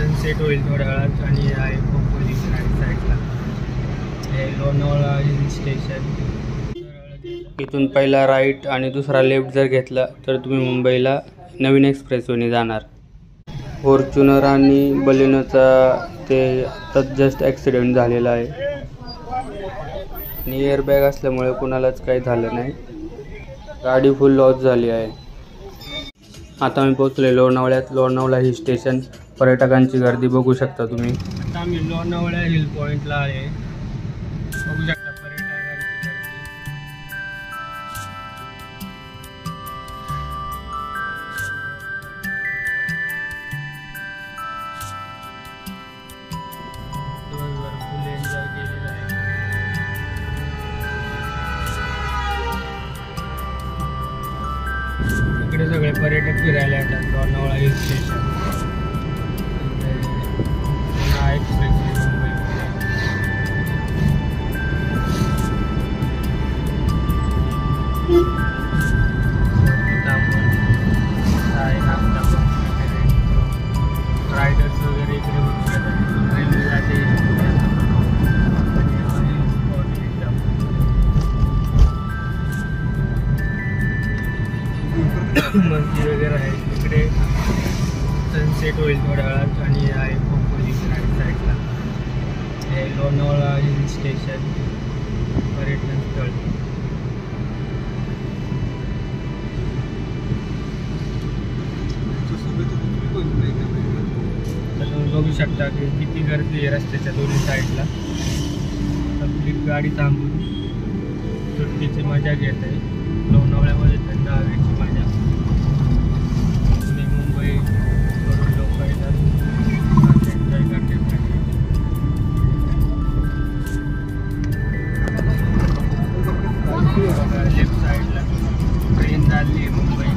Sunset होईल थोड्या वेळात आणि आहे खोपोली साईडला हे लोणावळा हिल स्टेशन. इथून पहिला राईट आणि दुसरा लेफ्ट जर घेतला तर तुम्ही मुंबईला नवीन एक्सप्रेसवेने जाणार. फॉर्च्युनर आणि बलेनोचा ते आत्ताच जस्ट ॲक्सिडेंट झालेला आहे आणि एअरबॅग असल्यामुळे कुणालाच काही झालं नाही. गाडी फुल लॉस झाली आहे. आता मी पोहोचले लोणावळ्यात. लोणावळा हिल स्टेशन, पर्यटकांची गर्दी बघू शकता तुम्ही. आता आम्ही लोणावळा हिल पॉईंटला आहे. बघू शकता पर्यटकांची गर्दी. दिवसभर फुल एन्जॉय केलेला आहे. इकडे सगळे पर्यटक फिरायला येतात. Lonavala hill station express Mumbai. नाश्ता पण रायडर्स वगैरे इकडे बघू येतात. रेल्वे जाते मंदिर वगैरे आहे इकडे. सनसेट होईल थोड्या वेळात आणि आहे खोपोली साईडला हे लोणावळा हिल स्टेशन पर्यटन स्थळ. तर तुम्ही बघू शकता की किती गर्दी आहे रस्त्याच्या दोन्ही साईडला. आपली गाडी थांबून सुट्टीची मजा घेत आहे. लोणावळ्यामध्ये थंड हवेची मजा. मुंबई करून लोक येतात एन्जॉय करण्यासाठी. लेफ्ट साईडला ट्रेन चालली आहे मुंबई.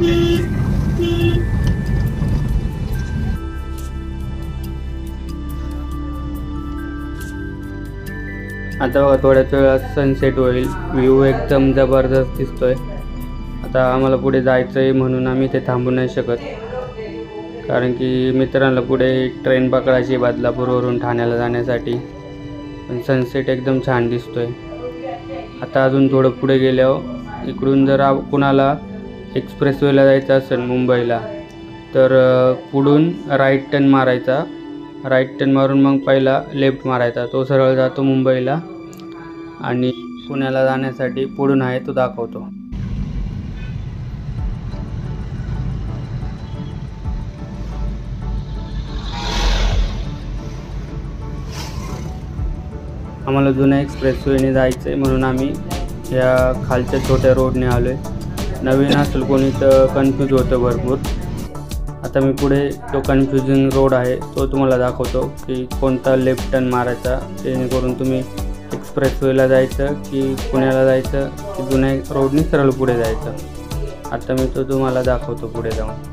आता बघा थोड्याच वेळात सनसेट होईल. व्ह्यू एकदम जबरदस्त दिसतोय. आता आम्हाला पुढे जायचं आहे म्हणून आम्ही ते थांबू नाही शकत, कारण की मित्रांना पुढे ट्रेन पकडायची बदलापूरवरून ठाण्याला जाण्यासाठी. पण सनसेट एकदम छान दिसतोय. आता अजून थोडं पुढे गेल्यावर इकडून जर कुणाला एक्सप्रेसवेला जायचं असेल मुंबईला तर पुढून राईट टर्न मारायचा. राईट टर्न मारून मग पहिला लेफ्ट मारायचा. तो सरळ जातो मुंबईला आणि पुण्याला जाण्यासाठी पुढून आहे तो दाखवतो. आम्हाला जुन्या एक्सप्रेसवेने जायचं आहे म्हणून आम्ही या खालच्या छोट्या रोडने आलो आहे. नवीन असेल कोणी तर कन्फ्यूज होतं भरपूर. आता मी पुढे तो कन्फ्युजिंग रोड आहे तो तुम्हाला दाखवतो की कोणता लेफ्ट टर्न मारायचा, जेणेकरून तुम्ही एक्सप्रेसवेला जायचं की पुण्याला जायचं की जुन्या रोडने सरळ पुढे जायचं. आता मी तो तुम्हाला दाखवतो पुढे जाऊन.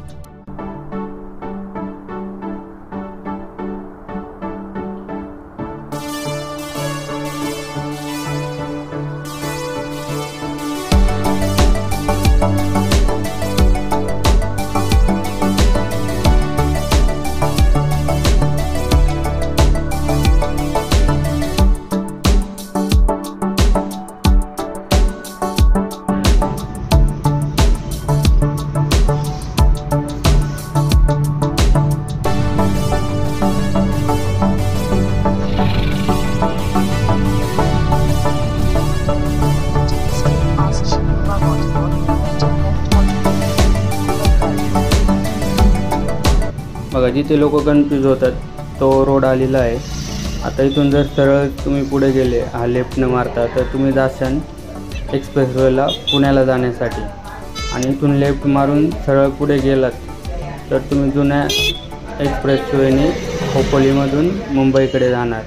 बघा जिथे लोक कन्फ्यूज होतात तो रोड आलेला आहे. आता इथून जर सरळ तुम्ही पुढे गेले हा लेफ्ट न मारता तर तुम्ही जाशाल एक्सप्रेसवेला पुण्याला जाण्यासाठी. आणि इथून लेफ्ट मारून सरळ पुढे गेलात तर तुम्ही जुन्या एक्सप्रेसवेने खोपोलीमधून मुंबईकडे जाणार.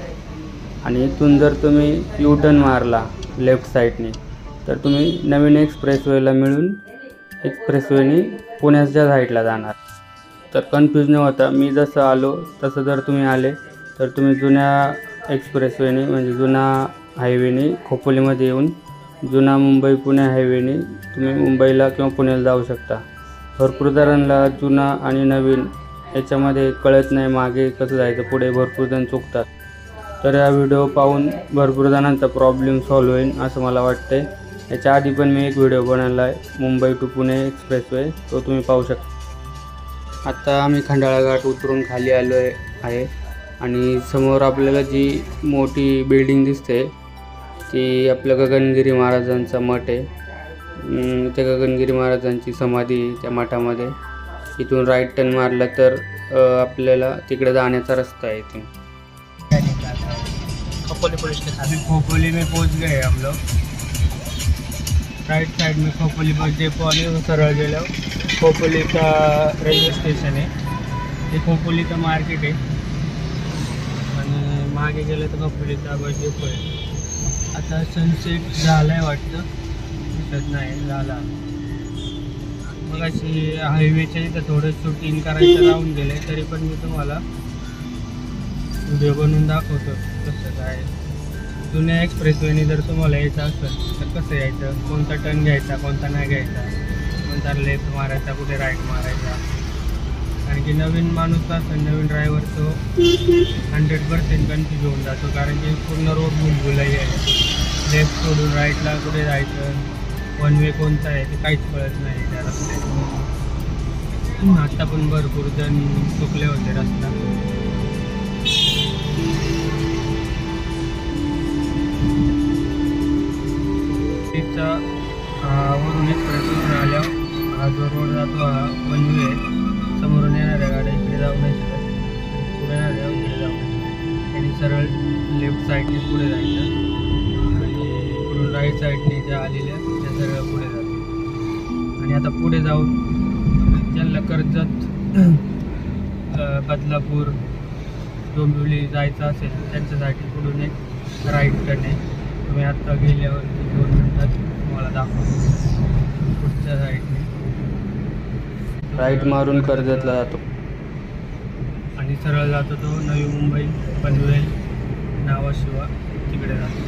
आणि इथून जर तुम्ही यू टर्न मारला लेफ्ट साईडने तर तुम्ही नवीन एक्सप्रेसवेला मिळून एक्सप्रेसवेने पुण्याच्या साईडला जाणार. तर कन्फ्यूज न होता मी जसं आलो तसं जर तुम्ही आले तर तुम्ही जुन्या एक्सप्रेसवेने म्हणजे जुना हायवेने खोपोलीमध्ये येऊन जुना मुंबई पुणे हायवेने तुम्ही मुंबईला किंवा पुण्याला जाऊ शकता. भरपूर जणांना जुना आणि नवीन याच्यामध्ये कळत नाही मागे कसं जायचं, पुढे भरपूर जण चुकतात. तर हा व्हिडिओ पाहून भरपूर जणांचा प्रॉब्लेम सॉल्व्ह होईल असं मला वाटते. याच्या आधी पण मी एक व्हिडिओ बनवला आहे मुंबई टू पुणे एक्सप्रेसवे, तो तुम्ही पाहू शकता. आता आम्ही खंडाळा घाट उतरून खाली आलो आहे आणि समोर आपल्याला जी मोठी बिल्डिंग दिसते ती आपल्या गगनगिरी महाराजांचा मठ आहे. त्या गगनगिरी महाराजांची समाधी त्या मठामध्ये. इथून राईट टर्न मारला तर आपल्याला तिकडे जाण्याचा रस्ता आहे. इथून खोपोली पुलिस के साथ अभी खोपोली में पहुंच गए हम लोग. राइट साइड में खोपोली बस डेपो आणि सरळ गेलो खोपोली का रेल्वे स्टेशन आहे. ते खोपोलीचं मार्केट आहे आणि मागे गेलं तर खोपोलीचा बस डेपो आहे. आता सनसेट झालाय वाटतं, दिसत नाही झाला. मग अशी हायवेच्या इथं थोडं शूटिंग करायचं राहून गेले, तरी पण मी तुम्हाला व्हिडिओ बनवून दाखवतो कसं काय. जुन्या एक्सप्रेसवेने जर तुम्हाला यायचं असेल तर कसं यायचं, कोणता टर्न घ्यायचा कोणता नाही घ्यायचा, कोणता लेफ्ट मारायचा कुठे राईट मारायचा. कारण की नवीन माणूस असेल, नवीन ड्रायव्हर तो 100% कन्फ्यूज होऊन जातो. कारण की पूर्ण रोड भुलभुलाई आहे. लेफ्ट सोडून राईटला कुठे जायचं, वन वे कोणता आहे ते काहीच कळत नाही त्या रस्त्यात. आत्ता पण भरपूर जण चुकले होते रस्ता. वरून एक्सप्रेसवरून आल्यावर हा जो रोड जातो हा वन वे आहे. समोरून येणाऱ्या गाड्या इकडे जाऊ नाही शकत, पुढे येणाऱ्या इकडे जाऊ नाही शकत. त्यांनी सरळ लेफ्ट साईडने पुढे जायचं आणि इकडून राईट साईडने ज्या आलेल्या त्या सरळ पुढे जातात. आणि आता पुढे जाऊन ज्यांना कर्जत, बदलापूर, डोंबिवली जायचं असेल त्यांच्यासाठी पुढून एक राईट टर्न आहे. तुम्ही आत्ता गेल्यावरती 2 मिनिटात तुम्हाला दाखवतो. पुढच्या साईडने राईट मारून कर्जतला जातो आणि सरळ जातो तो नवी मुंबई पनवेल नावाशिवा तिकडे जातो.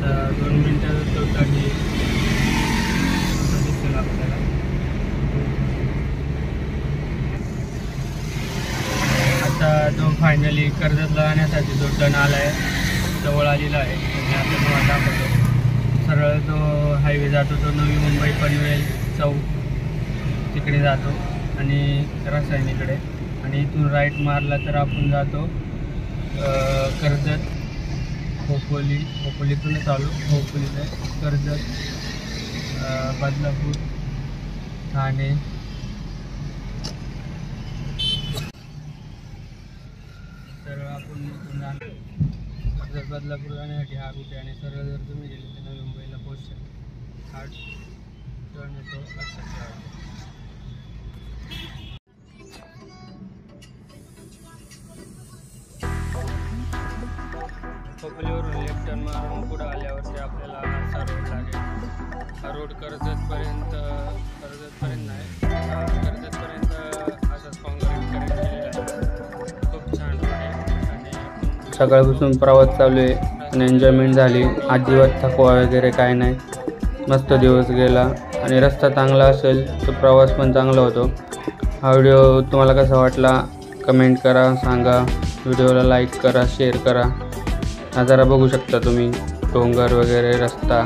तर 2 मिनिटात तो गाडी दिसेल आपल्याला. आता तो फायनली कर्जतला जाण्यासाठी जो टर्न आला आहे जवळ आलेला आहे. आणि आता तुम्हाला दाखवतो. सरळ तो हायवे जातो तो नवी मुंबई पनवेल चौक तिकडे जातो आणि रसायनीकडे. आणि इथून राईट मारला तर आपण जातो कर्जत, खोपोलीतूनच आलो. खोपोलीला कर्जत, बदलापूर, ठाणे. सरळ आपण इथून जाणार कर्जत बदलापूर जाण्यासाठी हा रूट आहे. आणि सरळ जर तुम्ही गेले तर नवी मुंबईला पोहोचशाल. हा टर्न येतो लक्षात. खोपोलीवरून लेफ्ट टर्न मारून पुढं आल्यावरती आपल्याला असा रोड लागेल. हा रोड कर्जतपर्यंत नाही, कर्जतपर्यंत असाच काँक्रीट केलेला आहे. खूप छान रोड आहे. आणि सकाळपासून प्रवास चालू आहे आणि एन्जॉयमेंट झाली. अजिबात थकवा वगैरे काय नाही, मस्त दिवस गेला. आणि रस्ता चांगला असेल तर प्रवास पण चांगला होतो. हा व्हिडिओ तुम्हाला कसा वाटला कमेंट करा, सांगा. व्हिडिओला लाईक करा, शेअर करा. नजारा बघू शकता तुम्ही, डोंगर वगैरे रस्ता.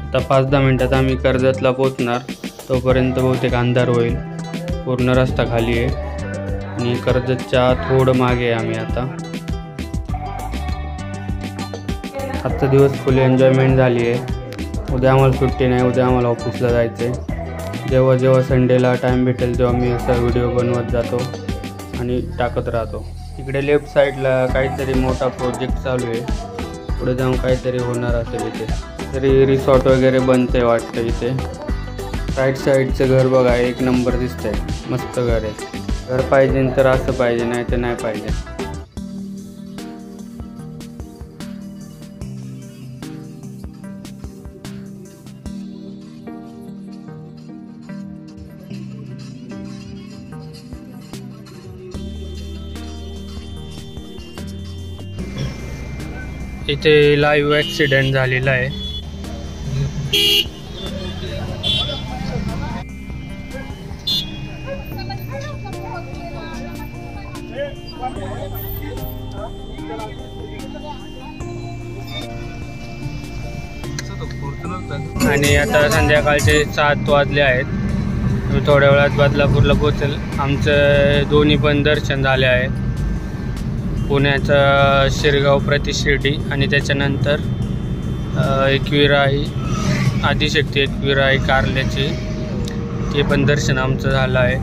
आता 5-10 मिनटात आम्ही कर्जतला पोचणार. तोपर्यंत बहुतेक अंधार होईल. पूर्ण रस्ता खाली आहे आणि कर्जतच्या थोडं मागे आहे आम्ही आता. आजचा दिवस फुल एन्जॉयमेंट झाली आहे. उद्या आम्हाला सुट्टी नाही, उद्या आम्हाला ऑफिसला जायचं आहे. जेव्हा संडेला टाईम भेटेल तेव्हा मी असा व्हिडिओ बनवत जातो आणि टाकत राहतो. इकडे लेफ्ट साईडला काहीतरी मोठा प्रोजेक्ट चालू आहे. पुढे जाऊन काहीतरी होणार असेल इथे. तरी रिसॉर्ट वगैरे बनते वाटतं इथे. राईट साईडचं घर बघा, एक नंबर दिसतंय, मस्त घर आहे. घर पाहिजे तर असं पाहिजे, नाही तर नाही पाहिजे. इथे लाईव्ह ॲक्सिडेंट झालेला आहे. आणि आता संध्याकाळचे 7 वाजले आहेत. मी थोड्या वेळात बदलापूरला पोहोचेल. आमचं दोन्ही पण दर्शन झाले आहे. पुण्याचं शिरगाव प्रतिशिर्डी आणि त्याच्यानंतर एकविराई आदिशक्ती एकविराई कारल्याची ते पण दर्शन आमचं झालं आहे.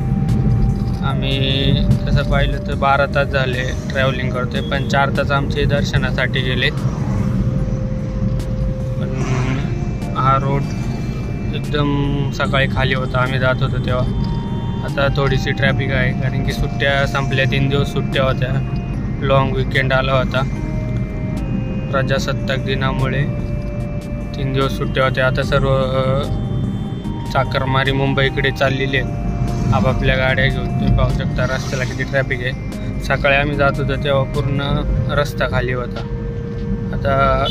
आम्ही तसं पाहिलं तर 12 तास झाले ट्रॅव्हलिंग करतोय, पण 4 तास आमचे दर्शनासाठी गेले. पण हा रोड एकदम सकाळी खाली होता आम्ही जात होतो तेव्हा. आता थोडीशी ट्रॅफिक आहे कारण की सुट्ट्या संपल्या. 3 दिवस सुट्ट्या होत्या. लॉंग विकेंड आला होता प्रजासत्ताक दिनामुळे. 3 दिवस सुट्ट्या होत्या. आता सर्व चाकरमारी मुंबईकडे चाललेली आहेत आपापल्या गाड्या घेऊन. तुम्ही पाहू शकता रस्त्याला किती ट्रॅफिक आहे. सकाळी आम्ही जात होतो तेव्हा पूर्ण रस्ता खाली होता. आता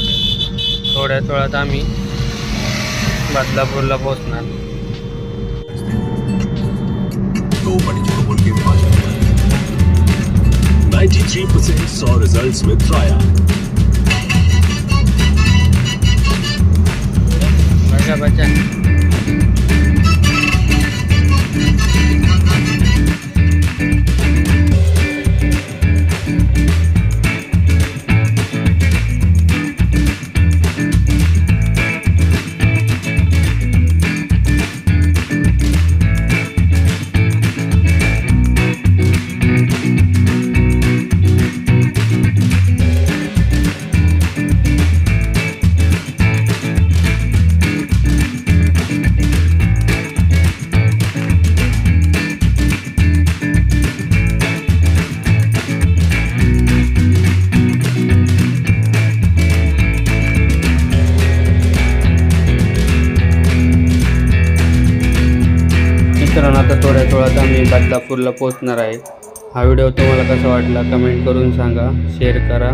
थोड्याच वेळात आम्ही बदलापूरला पोहोचणार. 93% saw results with Traya. Bachchan मित्रांनो, आता थोड्याच वेळात आम्ही बदलापूरला पोहोचणार आहे. हा व्हिडिओ तुम्हाला कसा वाटला कमेंट करून सांगा, शेअर करा.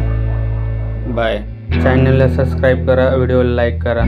बाय. चॅनलला सबस्क्राईब करा, व्हिडिओला लाईक करा.